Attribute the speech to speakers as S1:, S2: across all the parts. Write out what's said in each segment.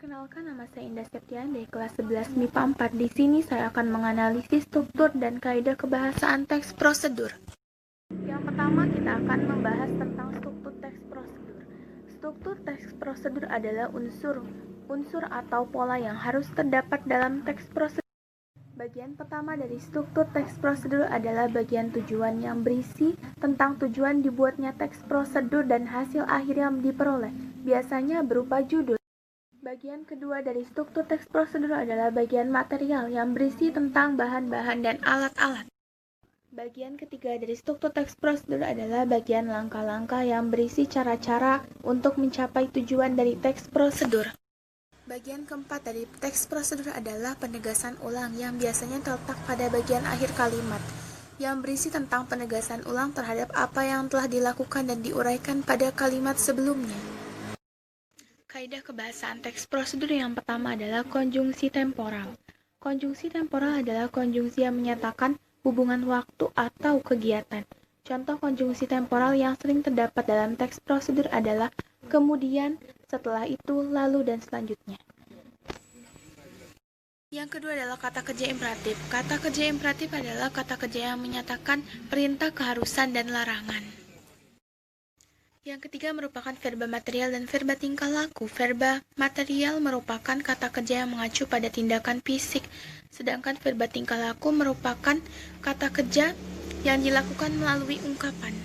S1: Perkenalkan, nama saya Indah Septian dari kelas 11 MIPA 4. Di sini saya akan menganalisis struktur dan kaidah kebahasaan teks prosedur. Yang pertama, kita akan membahas tentang struktur teks prosedur. Struktur teks prosedur adalah unsur atau pola yang harus terdapat dalam teks prosedur. Bagian pertama dari struktur teks prosedur adalah bagian tujuan yang berisi tentang tujuan dibuatnya teks prosedur dan hasil akhir yang diperoleh, biasanya berupa judul. Bagian kedua dari struktur teks prosedur adalah bagian material yang berisi tentang bahan-bahan dan alat-alat. Bagian ketiga dari struktur teks prosedur adalah bagian langkah-langkah yang berisi cara-cara untuk mencapai tujuan dari teks prosedur. Bagian keempat dari teks prosedur adalah penegasan ulang yang biasanya terletak pada bagian akhir kalimat, yang berisi tentang penegasan ulang terhadap apa yang telah dilakukan dan diuraikan pada kalimat sebelumnya. Kaidah kebahasaan teks prosedur yang pertama adalah konjungsi temporal. Konjungsi temporal adalah konjungsi yang menyatakan hubungan waktu atau kegiatan. Contoh konjungsi temporal yang sering terdapat dalam teks prosedur adalah kemudian, setelah itu, lalu, dan selanjutnya. Yang kedua adalah kata kerja imperatif. Kata kerja imperatif adalah kata kerja yang menyatakan perintah, keharusan, dan larangan. Yang ketiga merupakan verba material dan verba tingkah laku. Verba material merupakan kata kerja yang mengacu pada tindakan fisik, sedangkan verba tingkah laku merupakan kata kerja yang dilakukan melalui ungkapan.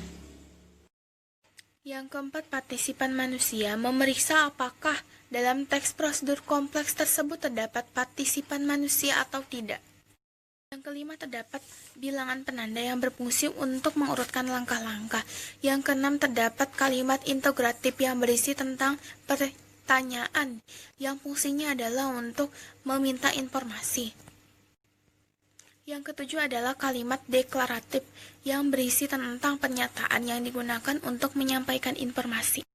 S1: Yang keempat, partisipan manusia memeriksa apakah dalam teks prosedur kompleks tersebut terdapat partisipan manusia atau tidak. Yang kelima, terdapat bilangan penanda yang berfungsi untuk mengurutkan langkah-langkah. Yang keenam, terdapat kalimat integratif yang berisi tentang pertanyaan yang fungsinya adalah untuk meminta informasi. Yang ketujuh adalah kalimat deklaratif yang berisi tentang pernyataan yang digunakan untuk menyampaikan informasi.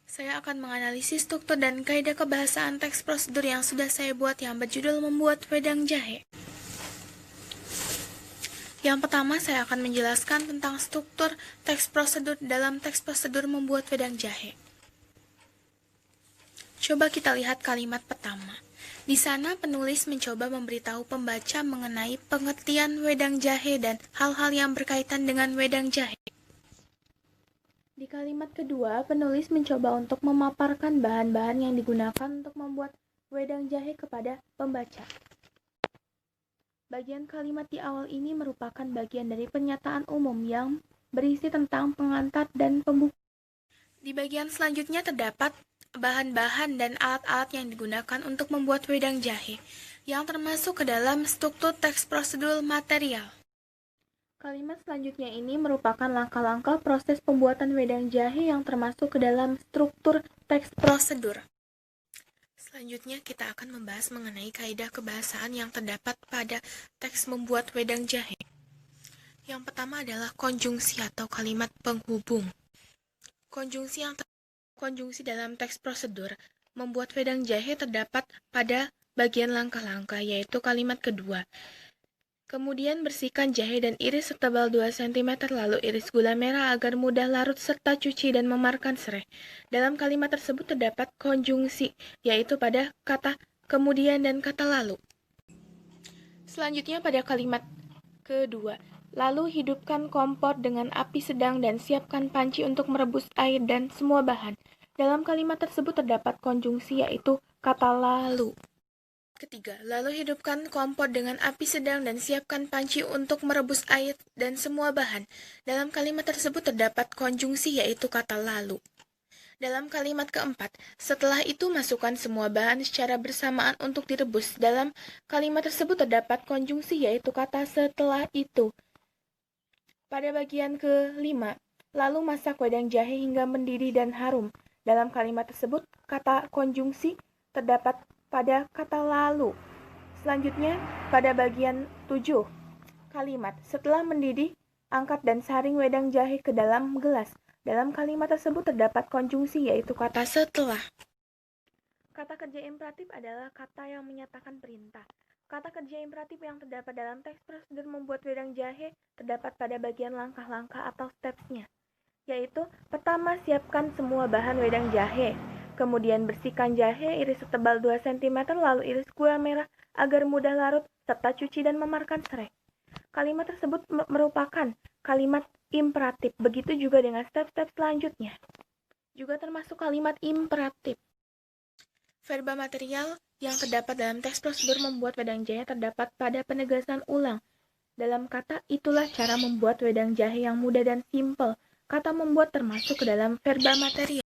S1: Saya akan menganalisis struktur dan kaidah kebahasaan teks prosedur yang sudah saya buat yang berjudul Membuat Wedang Jahe. Yang pertama, saya akan menjelaskan tentang struktur teks prosedur dalam teks prosedur membuat wedang jahe. Coba kita lihat kalimat pertama. Di sana penulis mencoba memberitahu pembaca mengenai pengertian wedang jahe dan hal-hal yang berkaitan dengan wedang jahe. Di kalimat kedua, penulis mencoba untuk memaparkan bahan-bahan yang digunakan untuk membuat wedang jahe kepada pembaca. Bagian kalimat di awal ini merupakan bagian dari pernyataan umum yang berisi tentang pengantar dan pembuka. Di bagian selanjutnya terdapat bahan-bahan dan alat-alat yang digunakan untuk membuat wedang jahe, yang termasuk ke dalam struktur teks prosedur material. Kalimat selanjutnya ini merupakan langkah-langkah proses pembuatan wedang jahe yang termasuk ke dalam struktur teks prosedur. Selanjutnya kita akan membahas mengenai kaidah kebahasaan yang terdapat pada teks membuat wedang jahe. Yang pertama adalah konjungsi atau kalimat penghubung. Konjungsi dalam teks prosedur membuat wedang jahe terdapat pada bagian langkah-langkah, yaitu kalimat kedua. Kemudian bersihkan jahe dan iris setebal 2 cm, lalu iris gula merah agar mudah larut serta cuci dan memarkan serai. Dalam kalimat tersebut terdapat konjungsi, yaitu pada kata kemudian dan kata lalu. Selanjutnya pada kalimat kedua, lalu hidupkan kompor dengan api sedang dan siapkan panci untuk merebus air dan semua bahan. Dalam kalimat tersebut terdapat konjungsi, yaitu kata lalu. Ketiga, lalu hidupkan kompor dengan api sedang dan siapkan panci untuk merebus air dan semua bahan. Dalam kalimat tersebut terdapat konjungsi, yaitu kata lalu. Dalam kalimat keempat, setelah itu masukkan semua bahan secara bersamaan untuk direbus. Dalam kalimat tersebut terdapat konjungsi, yaitu kata setelah itu. Pada bagian kelima, lalu masak wedang jahe hingga mendidih dan harum. Dalam kalimat tersebut, kata konjungsi terdapat pada kata lalu. Selanjutnya, pada bagian 7, kalimat setelah mendidih, angkat dan saring wedang jahe ke dalam gelas. Dalam kalimat tersebut terdapat konjungsi, yaitu kata setelah. Kata kerja imperatif adalah kata yang menyatakan perintah. Kata kerja imperatif yang terdapat dalam teks prosedur membuat wedang jahe terdapat pada bagian langkah-langkah atau steps-nya, yaitu pertama, siapkan semua bahan wedang jahe. Kemudian bersihkan jahe, iris setebal 2 cm, lalu iris gula merah agar mudah larut, serta cuci dan memarkan serai. Kalimat tersebut merupakan kalimat imperatif, begitu juga dengan step-step selanjutnya. Juga termasuk kalimat imperatif. Verba material yang terdapat dalam teks prosedur membuat wedang jahe terdapat pada penegasan ulang. Dalam kata, itulah cara membuat wedang jahe yang mudah dan simpel. Kata membuat termasuk ke dalam verba material.